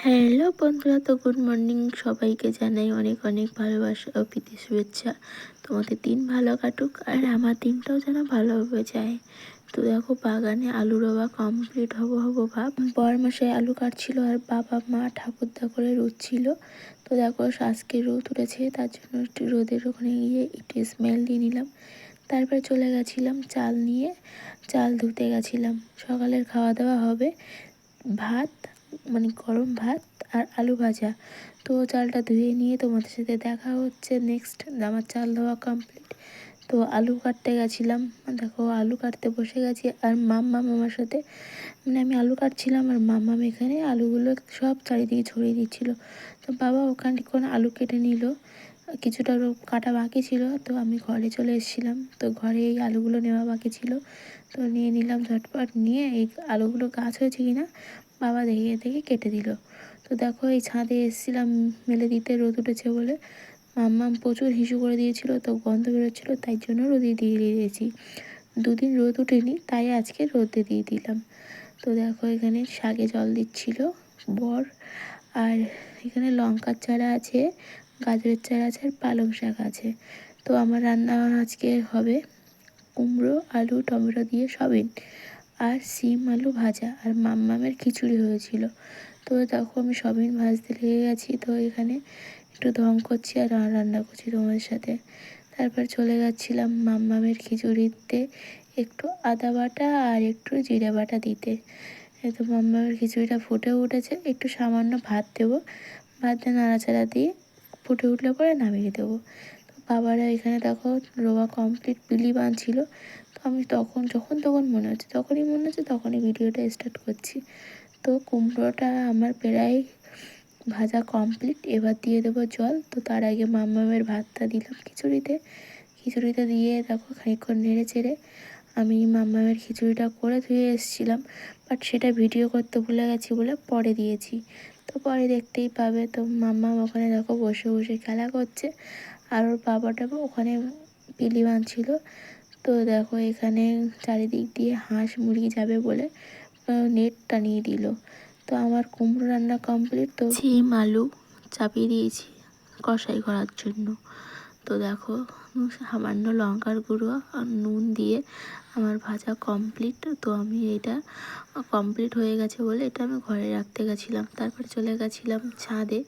Hello বন্ধুরা, তো good morning. সবাইকে জানাই অনেক অনেক ভালোবাসা ও প্রীতি শুভেচ্ছা। তোমাদের দিন ভালো কাটুক আর আমার দিনটাও যেন ভালোভাবে যায়। তো দেখো, বাগানে আলু রোয়া কমপ্লিট হবো ভাব। বরমশাই আলু কাটছিল আর বাবা মা ঠাকুরদা করে রুচ্ছিল। তো দেখো, আজকে রোদ উঠেছে, তার জন্য একটু রোদের ওখানে গিয়ে একটু স্মেল দিয়ে নিলাম। তারপরে চলে গেছিলাম চাল নিয়ে, চাল ধুতে গেছিলাম। সকালের খাওয়া দাওয়া হবে ভাত, মানে গরম ভাত আর আলু ভাজা। তো চালটা ধুয়ে নিয়ে তোমাদের সাথে দেখা হচ্ছে নেক্সট। আমার চাল ধোয়া কমপ্লিট, তো আলু কাটতে গেছিলাম। দেখো, আলু কাটতে বসে গেছি আর মাম্মাম আমার সাথে, মানে আমি আলু কাটছিলাম আর মাম্মাম এখানে আলুগুলো সব চারিদিকে ছড়িয়ে দিচ্ছিল। তো বাবা ওখানে কোন আলু কেটে নিল, কিছুটা কাটা বাকি ছিল। তো আমি ঘরে চলে এসেছিলাম, তো ঘরে এই আলুগুলো নেওয়া বাকি ছিল, তো নিয়ে নিলাম ঝটপট। নিয়ে এই আলুগুলো গাছ হয়েছে কিনা বাবা দেখে দেখে কেটে দিল। তো দেখো, এই ছাদে এসেছিলাম মেলে দিতে, রোদ উঠেছে বলে। মাম্মাম প্রচুর হিসু করে দিয়েছিল, তো গন্ধ বেরোচ্ছিলো, তাই জন্য রোদে দিয়ে দিয়েছি। দুদিন রোদ উঠেনি, তাই আজকে রোদে দিয়ে দিলাম। তো দেখো, এখানে শাকে জল দিচ্ছিল বর, আর এখানে লঙ্কার চারা আছে, গাজরের চারা আছে আর পালং শাক আছে। তো আমার রান্না আজকে হবে কুমড়ো আলু টমেটো দিয়ে সয়াবিন, আর সিম আলু ভাজা, আর মাম্মামের খিচুড়ি হয়েছিল। তো দেখো, আমি সয়াবিন ভাজতে লেগে গেছি, তো এখানে একটু ঢং করছি আর রান্না করছি তোমাদের সাথে। তারপর চলে যাচ্ছিলাম মাম্মামের খিচুড়িতে একটু আদা বাটা আর একটু জিরে বাটা দিতে। তো মাম্মামের খিচুড়িটা ফুটেও উঠেছে, একটু সামান্য ভাত দেবো, ভাত দিয়ে নাড়াচাড়া দিয়ে ফুটে উঠলে পরে নামিয়ে দেবো। তো বাবারা এখানে দেখো রোয়া কমপ্লিট বিলি বাঁধছিল। তো আমি যখন মনে হচ্ছে তখনই ভিডিওটা স্টার্ট করছি। তো কুমড়োটা আমার প্রায় ভাজা কমপ্লিট, এবার দিয়ে দেবো জল। তো তার আগে মাম্মামের ভাতটা দিলাম খিচুড়িটা দিয়ে দেখো খানিকক্ষণ নেড়ে চেড়ে আমি মাম্মামের খিচুড়িটা করে ধুয়ে এসেছিলাম, বাট সেটা ভিডিও করতে ভুলে গেছি বলে পরে দিয়েছি। তো পরে দেখতেই পাবে। তো মাম্মাম ওখানে দেখো বসে বসে খেলা করছে, আর ওর বাবাটা ওখানে পিলি বাঁধছিল। তো দেখো, এখানে চারিদিক দিয়ে হাঁস মুরগি যাবে বলে নেট টানিয়ে দিল। তো আমার কুমড়ো রান্না কমপ্লিট। তো সিম আলু চাপিয়ে দিয়েছি কষাই করার জন্য। তো দেখো, সামান্য লঙ্কার গুঁড়ো আর নুন দিয়ে আমার ভাজা কমপ্লিট। তো আমি এটা কমপ্লিট হয়ে গেছে বলে এটা আমি ঘরে রাখতে গেছিলাম। তারপর চলে গেছিলাম ছাদে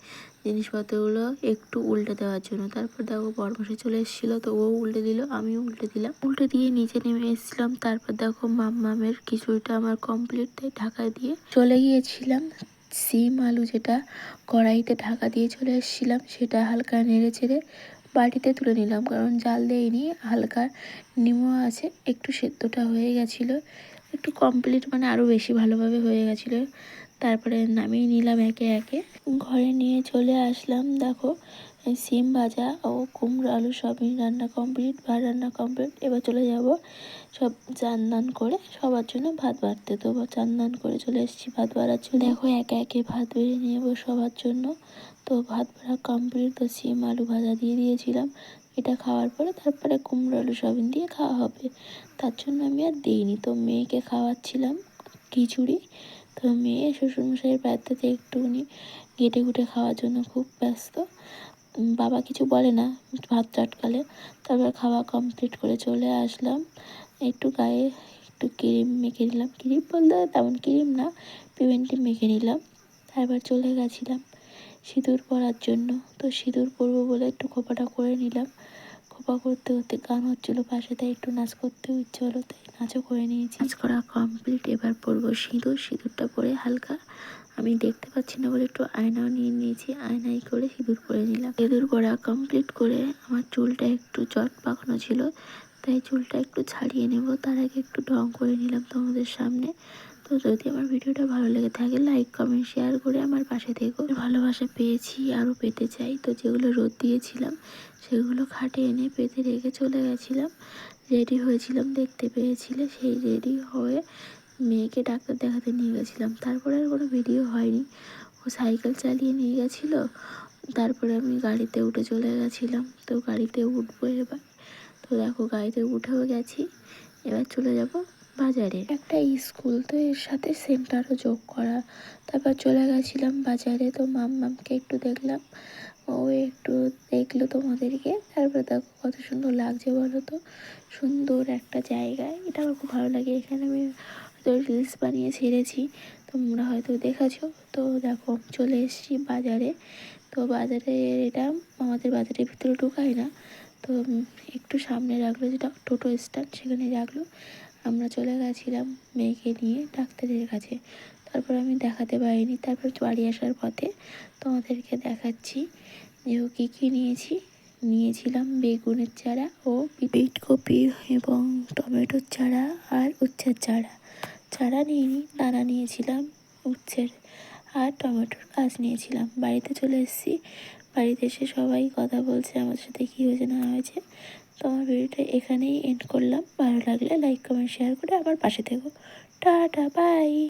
জিনিসপত্রগুলো একটু উল্টে দেওয়ার জন্য। তারপর দেখো, বরমশাই চলে এসেছিলো, তো ও উল্টে দিল, আমিও উল্টে দিলাম, উল্টে দিয়ে নিচে নেমে এসেছিলাম। তারপর দেখো, মাম্মামের খিচুড়িটা আমার কমপ্লিট, তাই ঢাকা দিয়ে চলে গিয়েছিলাম সিম আলু যেটা কড়াইতে ঢাকা দিয়ে চলে এসেছিলাম, সেটা হালকা নেড়ে চেড়ে বাটিতে তুলে নিলাম, কারণ জাল দেয়নি, হালকা নিমো আছে, একটু সেদ্ধটা হয়ে গেছিলো, একটু কমপ্লিট মানে আরও বেশি ভালোভাবে হয়ে গেছিলো। তারপরে নামিয়ে নিলাম একে একে, ঘরে নিয়ে চলে আসলাম। দেখো, সিম ভাজা ও কুমড়ো আলু সবই রান্না কমপ্লিট, ভাত রান্না কমপ্লিট। এবার চলে যাব সব চান দান করে সবার জন্য ভাত বাড়তে। তো চান দান করে চলে এসেছি ভাত বাড়ার জন্য। দেখো, একে একে ভাত বেড়ে নেবো সবার জন্য। তো ভাত বাড়া কমপ্লিট। তো সিম আলু ভাজা দিয়ে দিয়েছিলাম, এটা খাওয়ার পরে তারপরে কুমড়ো আলু সয়াবিন দিয়ে খাওয়া হবে, তার জন্য আমি আর দিইনি। তো মেয়েকে খাওয়াচ্ছিলাম খিচুড়ি। তো মেয়ে শ্বশুরমশাইয়ের বাড়িতে একটুখানি ঘেটে ঘুটে খাওয়ার জন্য খুব ব্যস্ত। বাবা কিছু বলে না, ভাত চটকালে। তারপর খাওয়া কমপ্লিট করে চলে আসলাম, একটু গায়ে একটু ক্রিম মেখে নিলাম, ক্রিম বলতে তেমন ক্রিম না, পিমেন্টি মেখে নিলাম। তারপর চলে গেছিলাম সিঁদুর পরার জন্য। তো সিঁদুর পরবো বলে একটু খোপাটা করে নিলাম। খোপা করতে করতে গান হচ্ছিলো পাশে, তাই একটু নাচ করতেও ইচ্ছে হলো, তাই নাচও করে নিয়েছি। নাচ করা কমপ্লিট, এবার পরবো সিঁদুর। সিঁদুরটা পরে হালকা আমি দেখতে পাচ্ছি না বলে একটু আয়নাও নিয়ে নিয়েছি, আয়নাই করে সিঁদুর পরে নিলাম। সিঁদুর পরা কমপ্লিট করে আমার চুলটা একটু জট পাকানো ছিল, তাই চুলটা একটু ছাড়িয়ে নেব। তার আগে একটু ঢং করে নিলাম তোমাদের সামনে। তো যদি আমার ভিডিওটা ভালো লেগে থাকে, লাইক কমেন্ট শেয়ার করে আমার পাশে থেকো। ভালোবাসা পেয়েছি, আরও পেতে চাই। তো যেগুলো রোদ দিয়েছিলাম সেগুলো খাটে এনে পেতে রেখে চলে গেছিলাম। রেডি হয়েছিলাম, দেখতে পেয়েছিলে, সেই রেডি হয়ে মেয়েকে ডাক্তার দেখাতে নিয়ে গেছিলাম। তারপরে আর কোনো ভিডিও হয়নি, ও সাইকেল চালিয়ে নিয়ে গেছিলো। তারপরে আমি গাড়িতে উঠে চলে গেছিলাম। তো গাড়িতে উঠবো এবার। তো দেখো, গাড়িতে উঠেও গেছি, এবার চলে যাব বাজারে একটা স্কুল, তো এর সাথে সেন্টারও যোগ করা। তারপর চলে গেছিলাম বাজারে, তো মাম্মামকে একটু দেখলাম, ও একটু দেখলো তোমাদেরকে। তারপর দেখো কত সুন্দর লাগছে বলো তো, সুন্দর একটা জায়গায়, এটা আমার খুব ভালো লাগে। এখানে আমি হয়তো রিলস বানিয়ে ছেড়েছি, তোমরা হয়তো দেখেছো। তো দেখো চলে এসেছি বাজারে। তো বাজারে এটা আমাদের বাজারের ভিতরে ঢোকায় না, তো একটু সামনে রাখলো, যেটা টোটো স্ট্যান্ড, সেখানে রাখলো। আমরা চলে গেছিলাম মেয়েকে নিয়ে ডাক্তারের কাছে। তারপর আমি দেখাতে পারিনি, তারপর বাড়ি আসার পথে তোমাদেরকে দেখাচ্ছি যে ও কী কী নিয়েছি। নিয়েছিলাম বেগুনের চারা ও ফুলকপি এবং টমেটোর চারা আর উচ্ছের চারা। চারা নিইনি, দানা নিয়েছিলাম উচ্ছের, আর টমেটোর গাছ নিয়েছিলাম। বাড়িতে চলে এসেছি, বাড়িতে এসে সবাই কথা বলছে আমার সাথে, কী হয়েছে না হয়েছে। তো আমার ভিডিওটা এখানেই এন্ড করলাম। ভালো লাগলে লাইক কমেন্ট শেয়ার করে আমার পাশে থেকো। Tata, by.